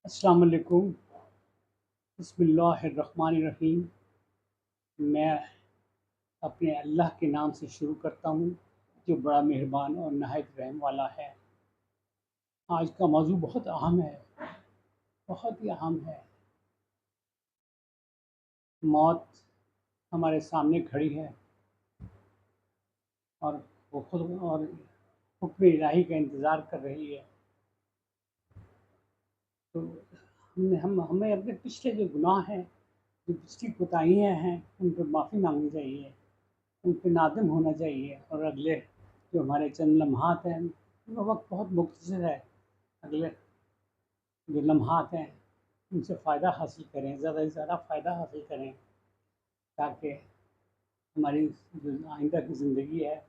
السلام علیکم۔ بسم اللہ الرحمن الرحیم۔ میں اپنے اللہ کے نام سے شروع کرتا ہوں جو بڑا مہربان اور نہایت رحم والا ہے۔ آج کا موضوع بہت اہم ہے، بہت ہی اہم ہے۔ موت ہمارے سامنے کھڑی ہے اور وہ خود اور حکم الہی کا انتظار کر رہی ہے۔ تو ہمیں اپنے پچھلے جو گناہ ہیں، جو پچھلی کوتاہیاں ہیں، ان پہ معافی مانگنی چاہیے، ان پہ نادم ہونا چاہیے، اور اگلے جو ہمارے چند لمحات ہیں، ان کا وقت بہت مختصر ہے، اگلے جو لمحات ہیں ان سے فائدہ حاصل کریں، زیادہ سے زیادہ فائدہ حاصل کریں، تاکہ ہماری جو آئندہ کی زندگی ہے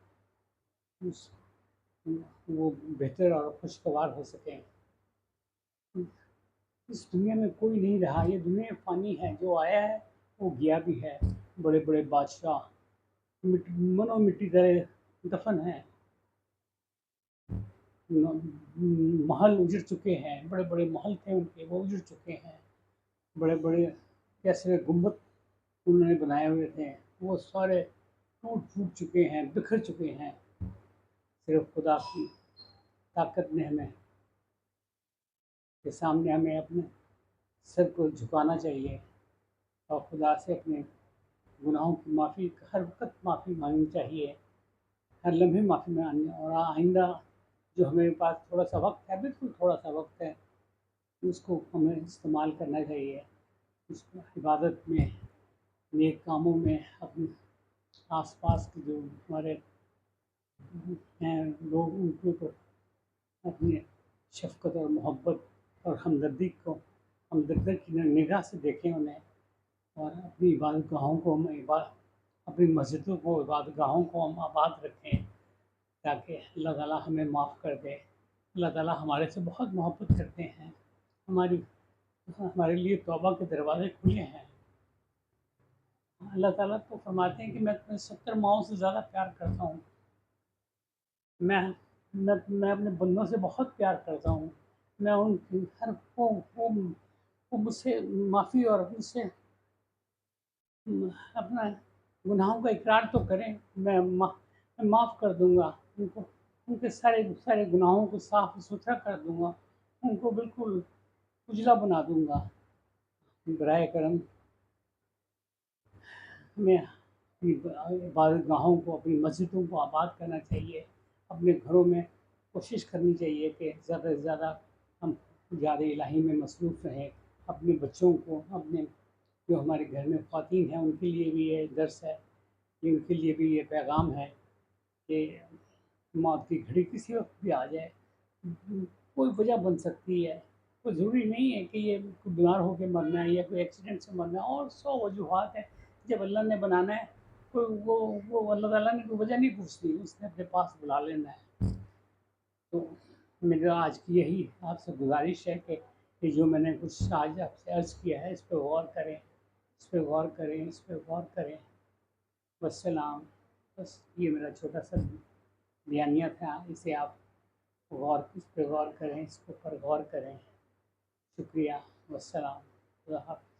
وہ بہتر اور خوشگوار ہو سکیں۔ اس دنیا میں کوئی نہیں رہا، یہ دنیا فانی ہے، جو آیا ہے وہ گیا بھی ہے۔ بڑے بڑے بادشاہ منو مٹی طرح دفن ہیں، محل اجڑ چکے ہیں، بڑے بڑے محل تھے ان کے، وہ اجڑ چکے ہیں۔ بڑے بڑے کیسے گنبد انہوں نے بنائے ہوئے تھے، وہ سارے ٹوٹ پھوٹ چکے ہیں، بکھر چکے ہیں۔ صرف خدا کی طاقت نے ہمیں کے سامنے ہمیں اپنے سر کو جھکانا چاہیے اور خدا سے اپنے گناہوں کی معافی، ہر وقت معافی مانگنی چاہیے، ہر لمحے معافی مانگنی، اور آئندہ جو ہمارے پاس تھوڑا سا وقت ہے، بالکل تھوڑا سا وقت ہے، اس کو ہمیں استعمال کرنا چاہیے، اس کو عبادت میں، نیک کاموں میں، اپنے آس پاس کے جو ہمارے ہیں لوگ، ان کے اوپر اپنے شفقت اور محبت اور ہمدردی کی نگاہ سے دیکھیں انہیں، اور اپنی عبادت گاہوں کو اپنی مسجدوں کو، عبادت گاہوں کو ہم آباد رکھیں، تاکہ اللہ تعالیٰ ہمیں معاف کر دے۔ اللہ تعالیٰ ہمارے سے بہت محبت کرتے ہیں، ہمارے لیے توبہ کے دروازے کھلے ہیں۔ اللہ تعالیٰ تو فرماتے ہیں کہ میں تمہیں 70 ماؤں سے زیادہ پیار کرتا ہوں، میں اپنے بندوں سے بہت پیار کرتا ہوں، میں ان کی ہر وہ مجھ سے معافی اور مجھ سے اپنا گناہوں کا اقرار تو کریں، میں معاف کر دوں گا ان کو، ان کے سارے گناہوں کو صاف ستھرا کر دوں گا، ان کو بالکل اجلا بنا دوں گا۔ برائے کرم ہمیں اپنی عبادت گاہوں کو، اپنی مسجدوں کو آباد کرنا چاہیے، اپنے گھروں میں کوشش کرنی چاہیے کہ زیادہ سے زیادہ ہم یاد الہی میں مصروف رہیں۔ اپنے بچوں کو، اپنے جو ہمارے گھر میں خواتین ہیں، ان کے لیے بھی یہ درس ہے، ان کے لیے بھی یہ پیغام ہے کہ موت کی گھڑی کسی وقت بھی آ جائے، کوئی وجہ بن سکتی ہے، کوئی ضروری نہیں ہے کہ یہ کوئی بیمار ہو کے مرنا ہے یا کوئی ایکسیڈنٹ سے مرنا ہے، اور 100 وجوہات ہیں۔ جب اللہ نے بنانا ہے، کوئی وہ اللہ تعالیٰ نے کوئی وجہ نہیں پوچھنی، اس نے اپنے پاس بلا لینا ہے۔ تو میرا آج کی یہی آپ سے گزارش ہے کہ یہ جو میں نے کچھ آج آپ سے عرض کیا ہے، اس پہ غور کریں، اس پہ غور کریں، اس پہ غور کریں۔ والسلام۔ بس یہ میرا چھوٹا سا بیانیہ تھا، اسے آپ اس پہ غور کریں، اس کے اوپر غور کریں۔ شکریہ۔ والسلام۔ خدا حافظ۔